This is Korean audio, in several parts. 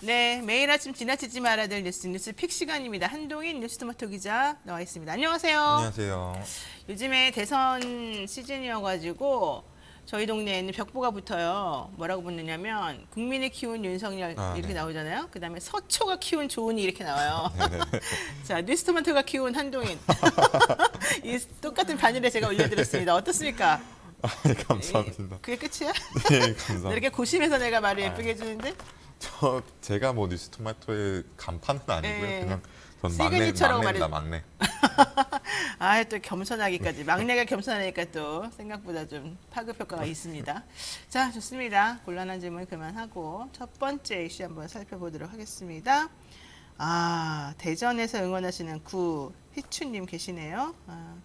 네, 매일 아침 지나치지 말아야 될 뉴스 픽 시간입니다. 한동인 뉴스토마토 기자 나와 있습니다. 안녕하세요. 안녕하세요. 요즘에 대선 시즌이어가지고 저희 동네에는 벽보가 붙어요. 뭐라고 붙느냐면 국민이 키운 윤석열 이렇게 네. 나오잖아요. 그다음에 서초가 키운 조은이 이렇게 나와요. 자, 뉴스토마토가 키운 한동인. 이 똑같은 바늘에 제가 올려드렸습니다. 어떻습니까? 네, 감사합니다. 그게 끝이야? 네, 감사합니다. 이렇게 고심해서 내가 말을 예쁘게 해주는데? 제가 뭐 뉴스토마토의 간판은 아니고요. 네. 그냥 전 시그니처라고 막내입니다, 막내. 아, 또 겸손하기까지. 막내가 겸손하니까 또 생각보다 좀 파급 효과가 있습니다. 자, 좋습니다. 곤란한 질문 그만하고 첫 번째 이슈 한번 살펴보도록 하겠습니다. 아, 대전에서 응원하시는 구희춘님 계시네요. 아,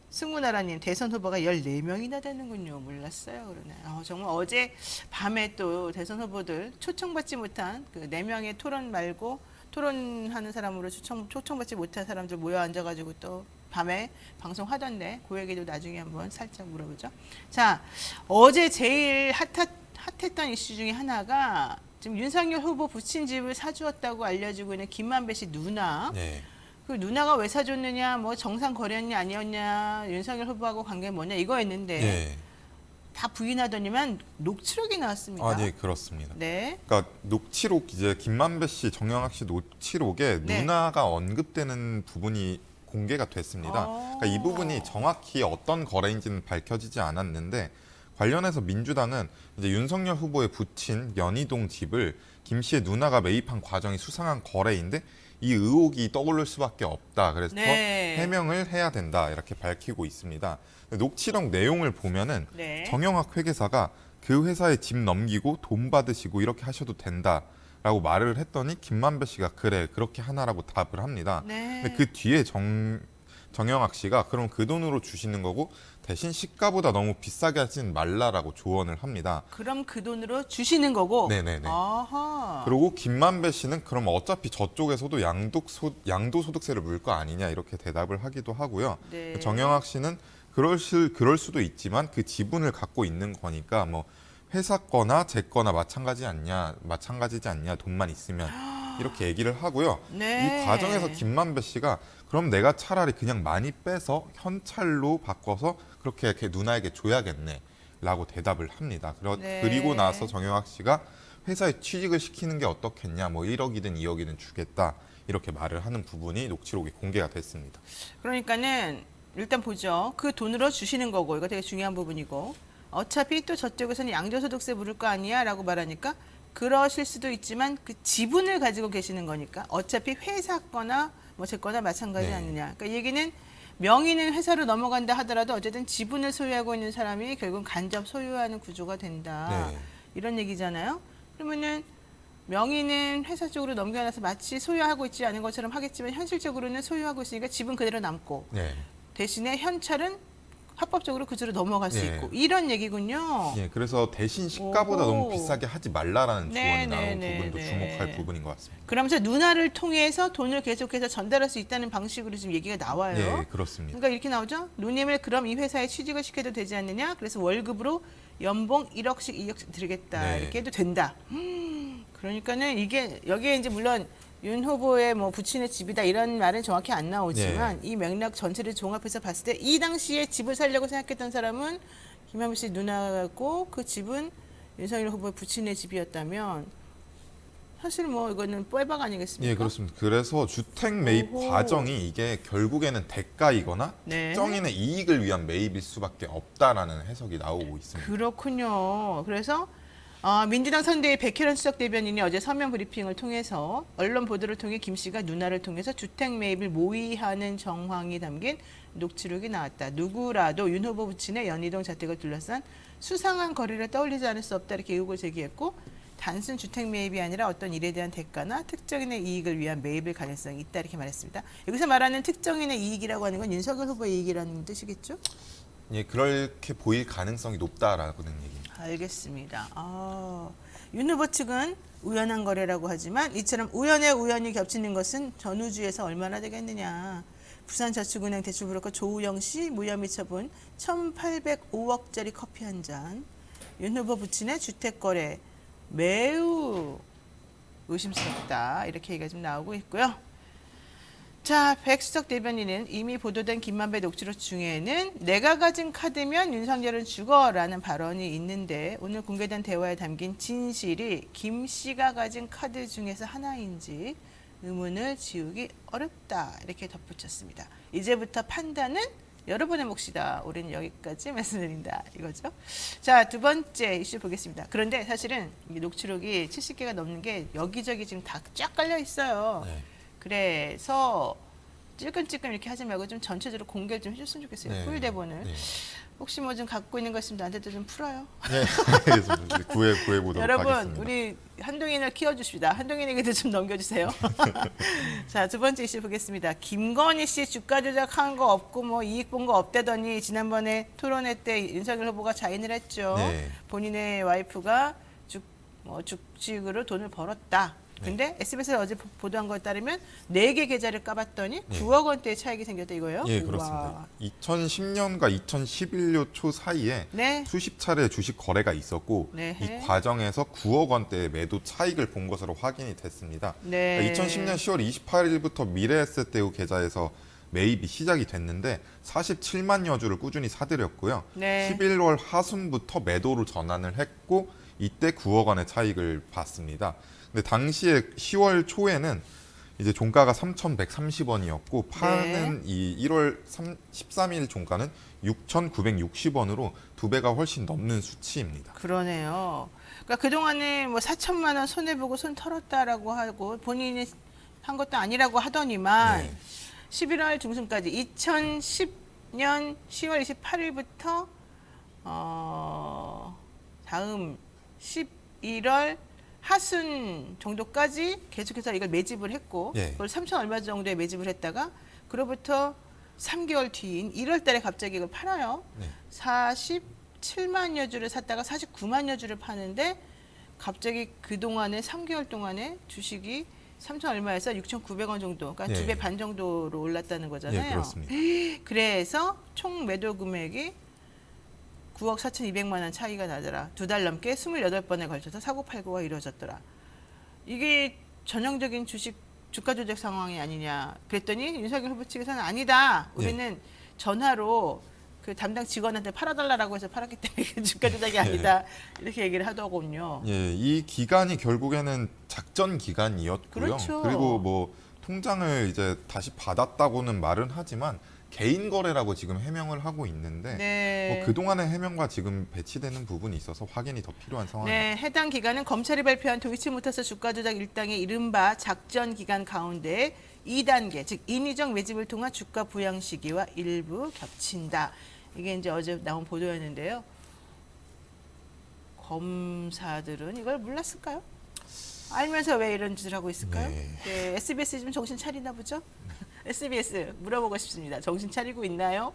승무나라님, 대선 후보가 14명이나 되는군요. 몰랐어요. 그러네. 정말 어제 밤에 또 대선 후보들 초청받지 못한 그 4명의 토론 말고 토론하는 사람으로 초청받지 못한 사람들 모여 앉아가지고 또 밤에 방송하던데 그 얘기도 나중에 한번 살짝 물어보죠. 자, 어제 제일 핫했던 이슈 중에 하나가 지금 윤석열 후보 부친 집을 사주었다고 알려지고 있는 김만배 씨 누나. 네. 그 누나가 왜 사줬느냐, 뭐 정상 거래였냐 아니었냐, 윤석열 후보하고 관계 뭐냐 이거였는데 네. 다 부인하더니만 녹취록이 나왔습니다. 아, 네, 그렇습니다. 네. 그러니까 녹취록 이제 김만배 씨, 정영학 씨 녹취록에 네. 누나가 언급되는 부분이 공개가 됐습니다. 그러니까 이 부분이 정확히 어떤 거래인지는 밝혀지지 않았는데 관련해서 민주당은 이제 윤석열 후보의 부친 연희동 집을 김 씨의 누나가 매입한 과정이 수상한 거래인데 이 의혹이 떠오를 수밖에 없다. 그래서 네. 해명을 해야 된다. 이렇게 밝히고 있습니다. 녹취록 내용을 보면은 네. 정영학 회계사가 그 회사에 집 넘기고 돈 받으시고 이렇게 하셔도 된다라고 말을 했더니 김만배 씨가 그래 그렇게 하나라고 답을 합니다. 네. 근데 그 뒤에 정영학 씨가 그럼 그 돈으로 주시는 거고 대신 시가보다 너무 비싸게 하진 말라라고 조언을 합니다. 그럼 그 돈으로 주시는 거고. 네네네. 아하. 그리고 김만배 씨는 그럼 어차피 저쪽에서도 양도소득세를 물 거 아니냐 이렇게 대답을 하기도 하고요. 네. 정영학 씨는 그럴 수도 있지만 그 지분을 갖고 있는 거니까 뭐 회사 거나 제 거나 마찬가지지 않냐 돈만 있으면 이렇게 얘기를 하고요. 네. 이 과정에서 김만배 씨가 그럼 내가 차라리 그냥 많이 빼서 현찰로 바꿔서 그렇게 이렇게 누나에게 줘야겠네 라고 대답을 합니다. 네. 그리고 나서 정영학 씨가 회사에 취직을 시키는 게 어떻겠냐 뭐 1억이든 2억이든 주겠다 이렇게 말을 하는 부분이 녹취록이 공개가 됐습니다. 그러니까는 일단 보죠. 그 돈으로 주시는 거고 이거 되게 중요한 부분이고 어차피 또 저쪽에서는 양도소득세 물을 거 아니야 라고 말하니까 그러실 수도 있지만 그 지분을 가지고 계시는 거니까 어차피 회사 거나 뭐 제 거나 마찬가지 네. 아니냐. 그러니까 얘기는 명의는 회사로 넘어간다 하더라도 어쨌든 지분을 소유하고 있는 사람이 결국 간접 소유하는 구조가 된다. 네. 이런 얘기잖아요. 그러면은 명의는 회사 쪽으로 넘겨놔서 마치 소유하고 있지 않은 것처럼 하겠지만 현실적으로는 소유하고 있으니까 지분 그대로 남고 네. 대신에 현찰은 합법적으로 그쪽으로 넘어갈 수 네. 있고 이런 얘기군요. 예, 그래서 대신 시가보다 오호. 너무 비싸게 하지 말라라는 네, 조언이 나온 네, 부분도 네. 주목할 부분인 것 같습니다. 그러면서 누나를 통해서 돈을 계속해서 전달할 수 있다는 방식으로 지금 얘기가 나와요. 네, 그렇습니다. 그러니까 이렇게 나오죠. 누님을 그럼 이 회사에 취직을 시켜도 되지 않느냐? 그래서 월급으로 연봉 1억씩 2억씩 드리겠다. 네. 이렇게 해도 된다. 그러니까는 이게 여기에 이제 물론 윤 후보의 뭐 부친의 집이다 이런 말은 정확히 안 나오지만 이 맥락 전체를 종합해서 봤을 때 이 당시에 집을 살려고 생각했던 사람은 김만배 씨 누나고 그 집은 윤석열 후보의 부친의 집이었다면 사실 뭐 이거는 뻘박 아니겠습니까? 예, 그렇습니다. 그래서 주택 매입 오호. 과정이 이게 결국에는 대가이거나 네. 특정인의 이익을 위한 매입일 수밖에 없다라는 해석이 나오고 있습니다. 그렇군요. 그래서 민주당 선대위 백혜련 수석 대변인이 어제 서면 브리핑을 통해서 언론 보도를 통해 김 씨가 누나를 통해서 주택 매입을 모의하는 정황이 담긴 녹취록이 나왔다. 누구라도 윤 후보 부친의 연희동 자택을 둘러싼 수상한 거래를 떠올리지 않을 수 없다 이렇게 의혹을 제기했고 단순 주택 매입이 아니라 어떤 일에 대한 대가나 특정인의 이익을 위한 매입일 가능성이 있다 이렇게 말했습니다. 여기서 말하는 특정인의 이익이라고 하는 건 윤석열 후보의 이익이라는 뜻이겠죠? 예, 그렇게 보일 가능성이 높다라는 얘기입니다. 알겠습니다. 윤 후보 측은 우연한 거래라고 하지만 이처럼 우연에 우연이 겹치는 것은 전후주에서 얼마나 되겠느냐. 부산저축은행 대출브로커 조우영 씨 무혐의 처분 1,805억짜리 커피 한 잔. 윤 후보 부친의 주택 거래 매우 의심스럽다. 이렇게 얘기가 좀 나오고 있고요. 자, 백수석 대변인은 이미 보도된 김만배 녹취록 중에는 내가 가진 카드면 윤석열은 죽어라는 발언이 있는데 오늘 공개된 대화에 담긴 진실이 김 씨가 가진 카드 중에서 하나인지 의문을 지우기 어렵다. 이렇게 덧붙였습니다. 이제부터 판단은 여러분의 몫이다. 우리는 여기까지 말씀드린다. 이거죠. 자, 두 번째 이슈 보겠습니다. 그런데 사실은 이 녹취록이 70개가 넘는 게 여기저기 지금 다 쫙 깔려 있어요. 네. 그래서 찔끔찔끔 이렇게 하지 말고 좀 전체적으로 공개를 좀 해줬으면 좋겠어요. 네. 풀 대본을. 네. 혹시 뭐 좀 갖고 있는 거 있으면 나한테도 좀 풀어요. 네, 알겠습니다. 구해보도록 여러분, 하겠습니다. 우리 한동인을 키워주십시다. 한동인에게도 좀 넘겨주세요. 자, 두 번째 이슈 보겠습니다. 김건희 씨 주가 조작한 거 없고 뭐 이익 본 거 없대더니 지난번에 토론회 때 윤석열 후보가 자인을 했죠. 네. 본인의 와이프가 주식으로 돈을 벌었다. 근데 SBS가 어제 보도한 거에 따르면 4개 계좌를 까봤더니 네. 9억 원대의 차익이 생겼다 이거예요? 예, 그렇습니다. 2010년과 2011년 초 사이에 네. 수십 차례 주식 거래가 있었고 네. 이 과정에서 9억 원대의 매도 차익을 본 것으로 확인이 됐습니다. 네. 그러니까 2010년 10월 28일부터 미래에셋대우 계좌에서 매입이 시작이 됐는데 47만여 주를 꾸준히 사들였고요. 네. 11월 하순부터 매도로 전환을 했고 이때 9억 원의 차익을 봤습니다. 근데 당시에 10월 초에는 이제 종가가 3,130원이었고 파는 이 1월 13일 종가는 6,960원으로 2배가 훨씬 넘는 수치입니다. 그러네요. 그러니까 그동안에 뭐 4천만 원 손해보고 손 털었다라고 하고 본인이 한 것도 아니라고 하더니만 네. 11월 중순까지 2010년 10월 28일부터 다음 11월 하순 정도까지 계속해서 이걸 매집을 했고 예. 그걸 3천 얼마 정도에 매집을 했다가 그로부터 3개월 뒤인 1월 달에 갑자기 이걸 팔아요. 네. 47만여 주를 샀다가 49만여 주를 파는데 갑자기 그동안에 3개월 동안에 주식이 3천 얼마에서 6,900원 정도, 그러니까 예. 2배 반 정도로 올랐다는 거잖아요. 예, 그렇습니다. 그래서 총 매도 금액이 9억 4,200만 원 차이가 나더라. 2달 넘게 28번에 걸쳐서 사고팔고가 이루어졌더라. 이게 전형적인 주가 조작 상황이 아니냐. 그랬더니 윤석열 후보 측에서는 아니다. 우리는 전화로 그 담당 직원한테 팔아달라고 해서 팔았기 때문에 주가 조작이 아니다. 이렇게 얘기를 하더군요. 예, 이 기간이 결국에는 작전 기간이었고요. 그렇죠. 그리고 뭐 통장을 이제 다시 받았다고는 말은 하지만 개인 거래라고 지금 해명을 하고 있는데 네. 뭐 그동안의 해명과 지금 배치되는 부분이 있어서 확인이 더 필요한 상황입니다. 네, 해당 기간은 검찰이 발표한 도이치모터스 주가 조작 일당의 이른바 작전 기간 가운데 2단계, 즉 인위적 매집을 통한 주가 부양 시기와 일부 겹친다. 이게 이제 어제 나온 보도였는데요. 검사들은 이걸 몰랐을까요? 알면서 왜 이런 짓을 하고 있을까요? 네. 네, SBS 좀 정신 차리나 보죠? SBS 물어보고 싶습니다. 정신 차리고 있나요?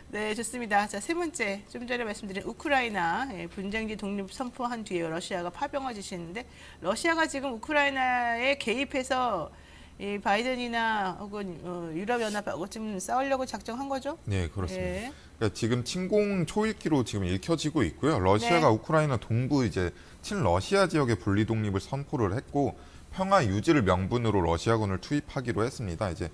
네, 좋습니다. 자, 세 번째, 좀 전에 말씀드린 우크라이나 분쟁지 독립 선포한 뒤에 러시아가 파병을 지시는데 러시아가 지금 우크라이나에 개입해서 이 바이든이나 혹은 유럽연합하고 지금 싸우려고 작정한 거죠? 네, 그렇습니다. 네. 그러니까 지금 침공 초읽기로 지금 읽혀지고 있고요. 러시아가 네. 우크라이나 동부 이제 친러시아 지역의 분리 독립을 선포를 했고 평화 유지를 명분으로 러시아군을 투입하기로 했습니다. 이제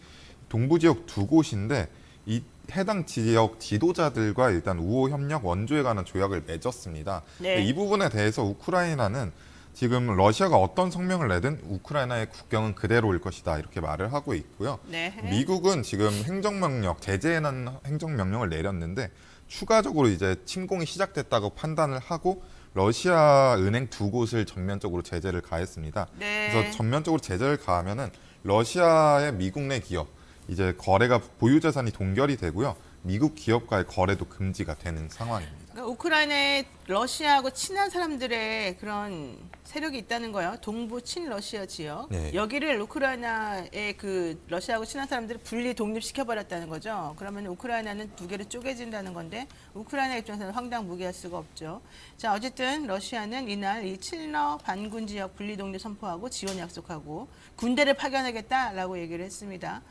동부 지역 2곳인데 이 해당 지역 지도자들과 일단 우호 협력 원조에 관한 조약을 맺었습니다. 네. 이 부분에 대해서 우크라이나는 지금 러시아가 어떤 성명을 내든 우크라이나의 국경은 그대로일 것이다 이렇게 말을 하고 있고요. 네. 미국은 지금 행정명령, 제재에 난 행정명령을 내렸는데 추가적으로 이제 침공이 시작됐다고 판단을 하고 러시아 은행 2곳을 전면적으로 제재를 가했습니다. 네. 그래서 전면적으로 제재를 가하면은 러시아의 미국 내 기업, 이제 거래가 보유 재산이 동결이 되고요. 미국 기업과의 거래도 금지가 되는 상황입니다. 그러니까 우크라이나에 러시아하고 친한 사람들의 그런 세력이 있다는 거예요. 동부 친러시아 지역. 네. 여기를 우크라이나의 그 러시아하고 친한 사람들을 분리 독립시켜버렸다는 거죠. 그러면 우크라이나는 2개로 쪼개진다는 건데 우크라이나 입장에서는 황당무계할 수가 없죠. 자, 어쨌든 러시아는 이날 이 친러 반군 지역 분리 독립 선포하고 지원 약속하고 군대를 파견하겠다라고 얘기를 했습니다.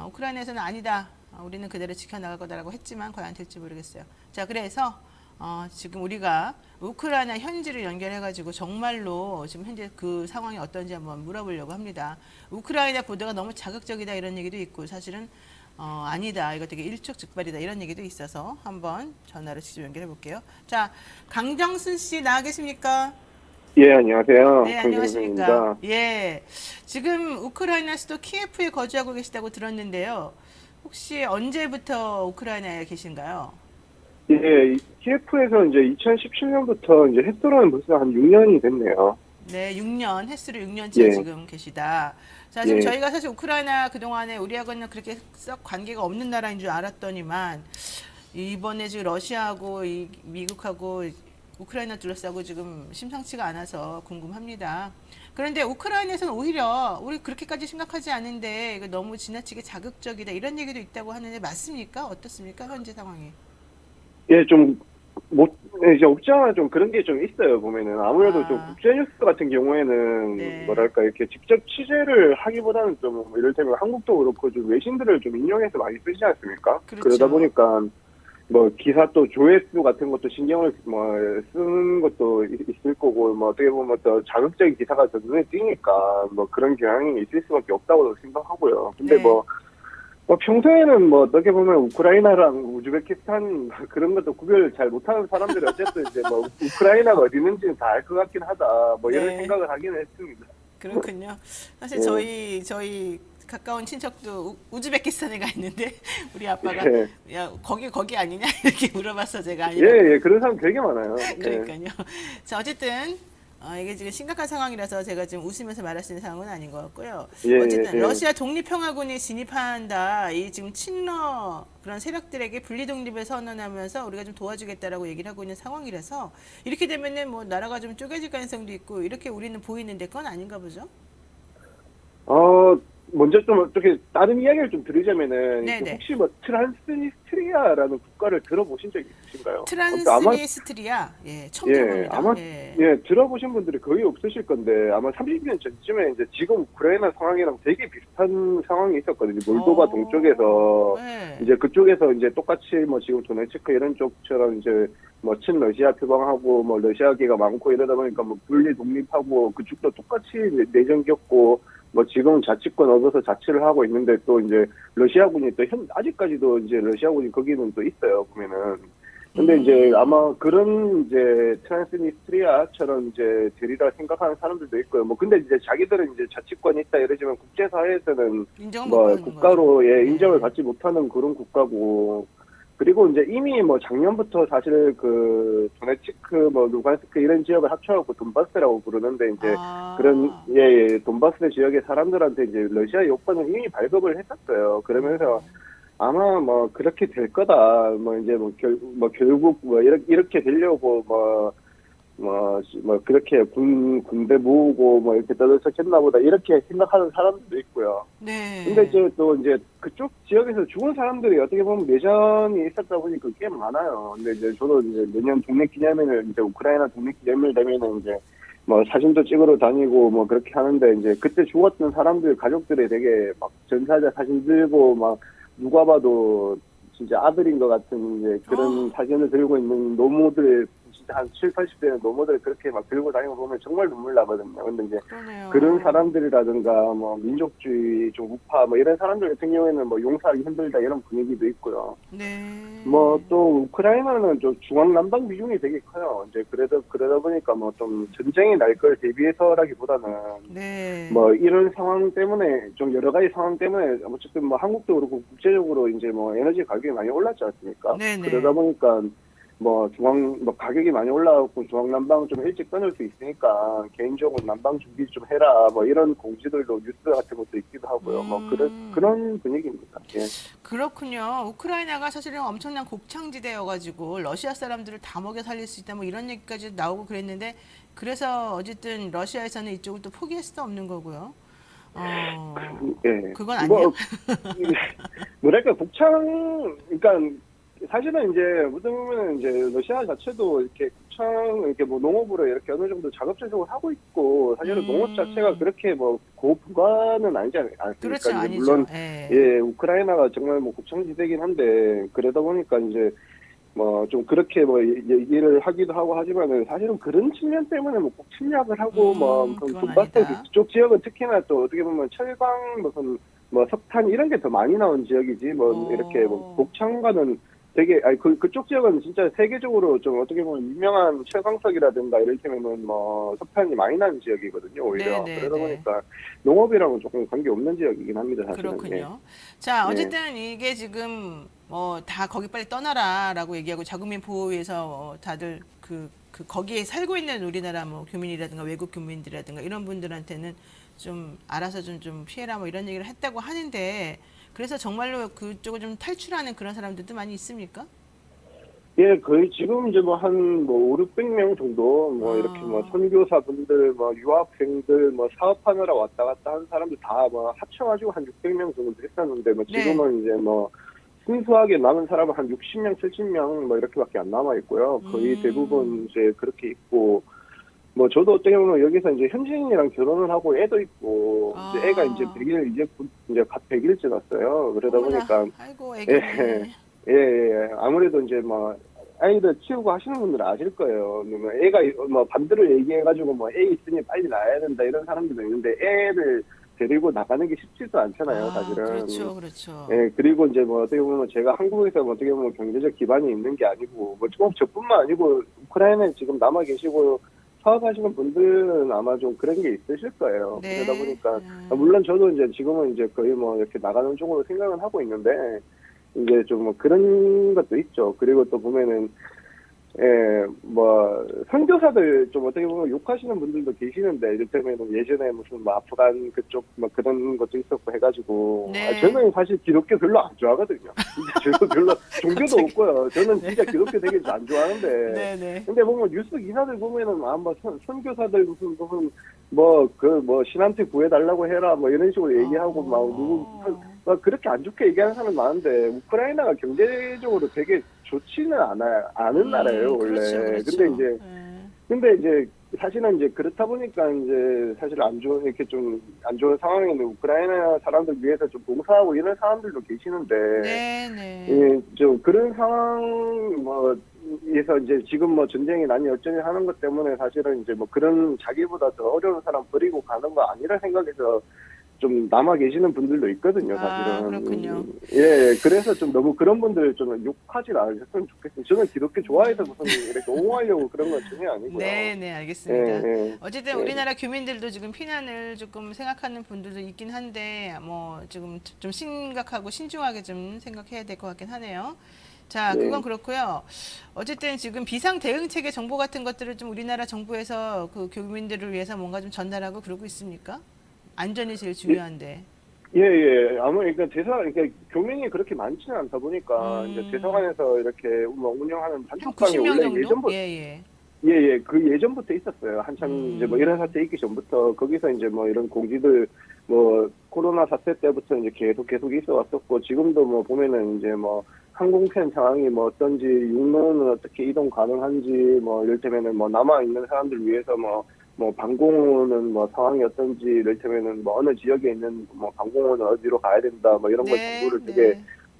우크라이나에서는 아니다. 우리는 그대로 지켜나갈 거다라고 했지만 과연 될지 모르겠어요. 자, 그래서 지금 우리가 우크라이나 현지를 연결해가지고 정말로 지금 현재 그 상황이 어떤지 한번 물어보려고 합니다. 우크라이나 보도가 너무 자극적이다 이런 얘기도 있고 사실은 아니다 이거 되게 일촉즉발이다 이런 얘기도 있어서 한번 전화로 직접 연결해 볼게요. 자, 강정순 씨 나와 계십니까? 예, 안녕하세요. 네, 강정순입니다. 안녕하십니까? 예, 지금 우크라이나 수도 키예프에 거주하고 계시다고 들었는데요. 혹시 언제부터 우크라이나에 계신가요? 예, 키예프에서 이제 2017년부터 이제 햇도로는 벌써 한 6년이 됐네요. 네, 6년, 햇수로 6년째 예. 지금 계시다. 자, 지금 예. 저희가 사실 우크라이나 그동안에 우리하고는 그렇게 썩 관계가 없는 나라인 줄 알았더니만 이번에 지금 러시아하고 미국하고 우크라이나 둘러싸고 지금 심상치가 않아서 궁금합니다. 그런데 우크라이나에서는 오히려 우리 그렇게까지 심각하지 않은데 이거 너무 지나치게 자극적이다 이런 얘기도 있다고 하는데 맞습니까? 어떻습니까? 현재 상황이. 예, 좀, 이제 없지 않아 좀 그런 게 좀 있어요, 보면은. 아무래도 좀 국제뉴스 같은 경우에는, 네. 뭐랄까, 이렇게 직접 취재를 하기보다는 좀, 이를테면 한국도 그렇고 좀 외신들을 좀 인용해서 많이 쓰지 않습니까? 그렇죠. 그러다 보니까, 뭐, 기사 또 조회수 같은 것도 신경을, 쓰는 것도 있을 거고, 뭐, 어떻게 보면 또 자극적인 기사가 더 눈에 띄니까, 뭐, 그런 경향이 있을 수밖에 없다고 생각하고요. 근데 네. 뭐, 평소에는 뭐 어떻게 보면 우크라이나랑 우즈베키스탄 그런 것도 구별 잘 못하는 사람들이 어쨌든 이제 뭐 우크라이나가 어디 있는지는 다 알 것 같긴 하다 뭐 이런 네. 생각을 하기는 했습니다. 그렇군요. 사실 네. 저희 가까운 친척도 우즈베키스탄에 가 있는데 우리 아빠가 예, 야 거기 아니냐 이렇게 물어봐서 제가 아니라 예, 예, 그런 사람 되게 많아요. 네. 그러니까요. 자 어쨌든 이게 지금 심각한 상황이라서 제가 지금 웃으면서 말할 수 있는 상황은 아닌 것 같고요. 예, 어쨌든 예. 러시아 독립평화군이 진입한다. 이 지금 친러 그런 세력들에게 분리 독립을 선언하면서 우리가 좀 도와주겠다라고 얘기를 하고 있는 상황이라서 이렇게 되면은 뭐 나라가 좀 쪼개질 가능성도 있고 이렇게 우리는 보이는데 그건 아닌가 보죠. 먼저 좀 어떻게 다른 이야기를 좀 드리자면은 네네. 혹시 뭐 트란스니스트리아라는 국가를 들어보신 적 있으신가요? 트란스니스트리아 예 처음 들어봅니다. 아마 예. 예 들어보신 분들이 거의 없으실 건데 아마 30년 전쯤에 이제 지금 우크라이나 상황이랑 되게 비슷한 상황이 있었거든요. 몰도바 동쪽에서 네. 이제 그쪽에서 이제 똑같이 뭐 지금 도네츠크 이런 쪽처럼 이제 뭐 친러시아 표방하고 뭐 러시아계가 많고 이러다 보니까 뭐 분리 독립하고 그쪽도 똑같이 내전 겪고 뭐 지금은 자치권 얻어서 자치를 하고 있는데 또 이제 러시아군이 또 아직까지도 이제 러시아군이 거기는 또 있어요 보면은. 근데 이제 아마 그런 이제 트란스니스트리아처럼 이제 되리라 생각하는 사람들도 있고요. 뭐 근데 이제 자기들은 이제 자치권이 있다 이러지만 국제사회에서는 인정을 못 뭐 받는 국가로 거죠. 예 인정을 받지 못하는 그런 국가고. 그리고 이제 이미 뭐 작년부터 사실 그 도네츠크 뭐 루간스크 이런 지역을 합쳐갖고 돈바스라고 부르는데 이제 그런 예 돈바스 지역의 사람들한테 이제 러시아 요건을 이미 발급을 했었어요. 그러면서 아마 뭐 그렇게 될 거다. 뭐 이제 결국 뭐 이렇게 되려고 그렇게 군대 모으고 뭐 이렇게 떠들썩했나 보다 이렇게 생각하는 사람들도 있고요. 네. 근데 이제 또 이제 그쪽 지역에서 죽은 사람들이 어떻게 보면 내전이 있었다 보니까 꽤 많아요. 근데 이제 저도 이제 매년 독립기념일을 이제 우크라이나 독립기념일 되면은 이제 뭐 사진도 찍으러 다니고 뭐 그렇게 하는데 이제 그때 죽었던 사람들 가족들이 되게 막 전사자 사진 들고 막 누가 봐도 진짜 아들인 것 같은 이제 그런 사진을 들고 있는 노모들 진짜 한 7, 80대의 노모들 그렇게 막 들고 다니고 보면 정말 눈물 나거든요. 근데 이제 그러네요. 그런 사람들이라든가 뭐 민족주의 좀 우파 뭐 이런 사람들 같은 경우에는 뭐 용서하기 힘들다 이런 분위기도 있고요. 네. 뭐 또 우크라이나는 좀 중앙 남방 비중이 되게 커요. 이제 그러다 보니까 뭐 좀 전쟁이 날 걸 대비해서라기보다는 네. 뭐 이런 상황 때문에 좀 여러 가지 상황 때문에 어쨌든 뭐 한국도 그렇고 국제적으로 이제 뭐 에너지 가격이 많이 올랐지 않습니까? 네네. 그러다 보니까 뭐 가격이 많이 올라가고 중앙 난방 좀 일찍 끊을 수 있으니까 개인적으로 난방 준비 좀 해라 뭐 이런 공지들도 뉴스 같은 것도 있기도 하고요. 뭐 그런 분위기입니다. 예. 그렇군요. 우크라이나가 사실은 엄청난 곡창지대여가지고 러시아 사람들을 다 먹여 살릴 수 있다 뭐 이런 얘기까지 나오고 그랬는데 그래서 어쨌든 러시아에서는 이쪽을 또 포기할 수도 없는 거고요. 예. 그건 아니에요. 뭐랄까 그러니까 사실은 이제 어떻게 보면 이제 러시아 자체도 이렇게 이렇게 뭐 농업으로 이렇게 어느 정도 자급자족을 하고 있고 사실은 농업 자체가 그렇게 뭐 고부가는 아니지 않습니까? 그렇죠, 이제 아니죠. 물론 예. 예 우크라이나가 정말 뭐 곡창지대긴 한데 그러다 보니까 이제 뭐 좀 그렇게 뭐 얘기를 하기도 하고 하지만은 사실은 그런 측면 때문에 뭐 꼭 침략을 하고 뭐 그건 돈바스 아니다. 그쪽 지역은 특히나 또 어떻게 보면 철강 무슨 뭐 석탄 이런 게 더 많이 나온 지역이지 뭐 이렇게 뭐 곡창과는 되게 아니 그쪽 지역은 진짜 세계적으로 좀 어떻게 보면 유명한 철광석이라든가 이를테면은 뭐 석탄이 많이 나는 지역이거든요 오히려. 네, 그러다 네. 보니까 농업이랑은 조금 관계 없는 지역이긴 합니다 사실은. 그렇군요. 자, 네. 어쨌든 이게 지금 뭐 다 거기 빨리 떠나라라고 얘기하고 자국민 보호위해서 다들 거기에 살고 있는 우리나라 뭐 교민이라든가 외국 교민들이라든가 이런 분들한테는 좀 알아서 좀 피해라 뭐 이런 얘기를 했다고 하는데 그래서 정말로 그쪽을 좀 탈출하는 그런 사람들도 많이 있습니까? 예, 거의 지금 이제 뭐 한 뭐 5, 600명 정도 뭐 이렇게 뭐 선교사분들 뭐 유학생들 뭐 사업하느라 왔다 갔다 하는 사람들 다 뭐 합쳐가지고 한 600명 정도 했었는데 뭐 지금은 이제 뭐 순수하게 남은 사람은 한 60명, 70명 뭐 이렇게밖에 안 남아 있고요. 거의 대부분 이제 그렇게 있고 뭐 저도 어떻게 보면 여기서 이제 현지인이랑 결혼을 하고 애도 있고 이제 애가 이제 100일 이제 갓 100일 지났어요. 그러다 어머나, 보니까 아이고 애기. 예. 아무래도 이제 뭐 아이들 키우고 하시는 분들은 아실 거예요. 뭐 애가 뭐 반대로 얘기해가지고 뭐 애 있으니 빨리 낳아야 된다 이런 사람들도 있는데 애를 데리고 나가는 게 쉽지도 않잖아요, 사실은. 그렇죠. 예, 그리고 이제 뭐 어떻게 보면 제가 한국에서 뭐 어떻게 보면 경제적 기반이 있는 게 아니고 뭐 좀 저뿐만 아니고 우크라이나에 지금 남아 계시고 사업하시는 분들은 아마 좀 그런 게 있으실 거예요. 네. 그러다 보니까 물론 저도 이제 지금은 이제 거의 뭐 이렇게 나가는 쪽으로 생각은 하고 있는데 이제 좀 뭐 그런 것도 있죠. 그리고 또 보면은 뭐 선교사들 좀 어떻게 보면 욕하시는 분들도 계시는데 이를테면 예전에 무슨 뭐 아프간 그쪽 뭐 그런 것도 있었고 해가지고 네. 저는 사실 기독교 별로 안 좋아하거든요. 진짜 저도 별로 종교도 갑자기. 없고요. 저는 진짜 기독교 되게 안 좋아하는데 네네. 근데 보면 뉴스 기사들 보면은 아뭐 선교사들 무슨 뭐 신한테 구해달라고 해라 뭐 이런 식으로 얘기하고 막 누구 막 그렇게 안 좋게 얘기하는 사람 많은데 우크라이나가 경제적으로 되게 좋지는 않은 나라예요 원래. 그렇죠. 근데 이제 사실은 이제 그렇다 보니까 이제 사실 안 좋은 이렇게 좀 안 좋은 상황에 있는 우크라이나 사람들 위해서 좀 봉사하고 이런 사람들도 계시는데 네네. 예, 좀 그런 상황 뭐에서 이제 지금 뭐 전쟁이 난이 여전히 하는 것 때문에 사실은 이제 뭐 그런 자기보다 더 어려운 사람 버리고 가는 거 아니라 생각해서 좀 남아 계시는 분들도 있거든요, 사실은. 그렇군요. 예, 그래서 좀 너무 그런 분들 좀 욕하지 않으셨으면 좋겠어요. 저는 기독교 좋아해서 무슨 이렇게 옹호하려고 그런 건 전혀 아니고요. 네, 알겠습니다. 예. 어쨌든 우리나라 교민들도 지금 피난을 조금 생각하는 분들도 있긴 한데 뭐 지금 좀 심각하고 신중하게 좀 생각해야 될 것 같긴 하네요. 자, 네. 그건 그렇고요. 어쨌든 지금 비상 대응 체계 정보 같은 것들을 좀 우리나라 정부에서 그 교민들을 위해서 뭔가 좀 전달하고 그러고 있습니까? 안전이 제일 중요한데. 예. 그러니까 그러니까 교민이 그렇게 많지는 않다 보니까 이제 대사관에서 이렇게 뭐 운영하는 한 단톡방이 90명 원래 정도? 예전부터 예. 그 예전부터 있었어요. 한참 이제 뭐 이런 사태 있기 전부터 거기서 이제 뭐 이런 공지들 뭐 코로나 사태 때부터 이제 계속 있어 왔었고 지금도 뭐 보면은 이제 뭐 항공편 상황이 뭐 어떤지 육로는 어떻게 이동 가능한지 뭐 이를테면은 뭐 남아 있는 사람들 위해서 뭐 방공호는 뭐 상황이 어떤지 이를테면은 뭐 어느 지역에 있는 뭐 방공호는 어디로 가야 된다 뭐 이런 거 정보를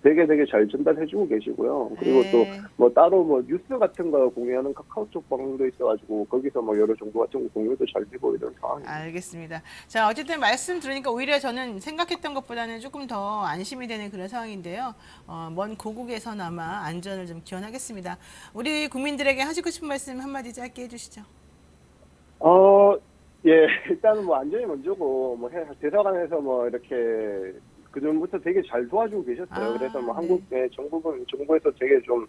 되게 잘 전달해주고 계시고요. 그리고 또 뭐 따로 뭐 뉴스 같은 거 공유하는 카카오톡 방도 있어가지고 거기서 뭐 여러 정보 같은 거 공유도 잘 되고 이런 상황입니다. 알겠습니다. 자, 어쨌든 말씀 들으니까 오히려 저는 생각했던 것보다는 조금 더 안심이 되는 그런 상황인데요. 먼 고국에서나마 안전을 좀 기원하겠습니다. 우리 국민들에게 하시고 싶은 말씀 한마디 짧게 해주시죠. 예, 일단은 뭐 안전이 먼저고 뭐 대사관에서 뭐 이렇게 그 전부터 되게 잘 도와주고 계셨어요. 그래서 뭐 한국 정부에서 되게 좀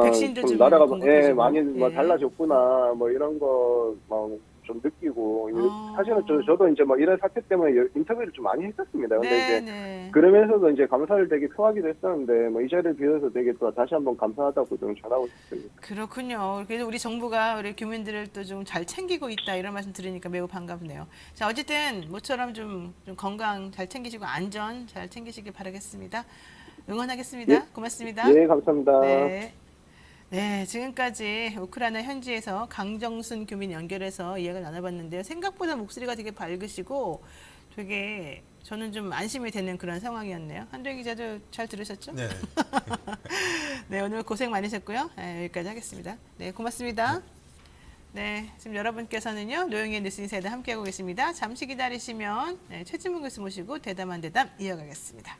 백신도 좀 좀 나라가 공급해주고. 많이 뭐 달라졌구나 뭐 이런 거 좀 느끼고 사실은 저도 이제 뭐 이런 사태 때문에 인터뷰를 좀 많이 했었습니다. 근데 이제 그러면서도 이제 감사를 되게 표하기도 했었는데 뭐 이 자리를 빌어서 되게 또 다시 한번 감사하다고 좀 전하고 싶습니다. 그렇군요. 그래서 우리 정부가 우리 교민들을 또 좀 잘 챙기고 있다 이런 말씀 들으니까 매우 반갑네요. 자, 어쨌든 모처럼 좀 건강 잘 챙기시고 안전 잘 챙기시길 바라겠습니다. 응원하겠습니다. 예. 고맙습니다. 예, 감사합니다. 네, 지금까지 우크라이나 현지에서 강정순 교민 연결해서 이야기를 나눠봤는데요. 생각보다 목소리가 되게 밝으시고 되게 저는 좀 안심이 되는 그런 상황이었네요. 한도희 기자도 잘 들으셨죠? 네. 네, 오늘 고생 많으셨고요. 네, 여기까지 하겠습니다. 네, 고맙습니다. 네, 지금 여러분께서는요, 노영의 뉴스인사이드 함께하고 계십니다. 잠시 기다리시면 최진문 교수 모시고 대담한 대담 이어가겠습니다.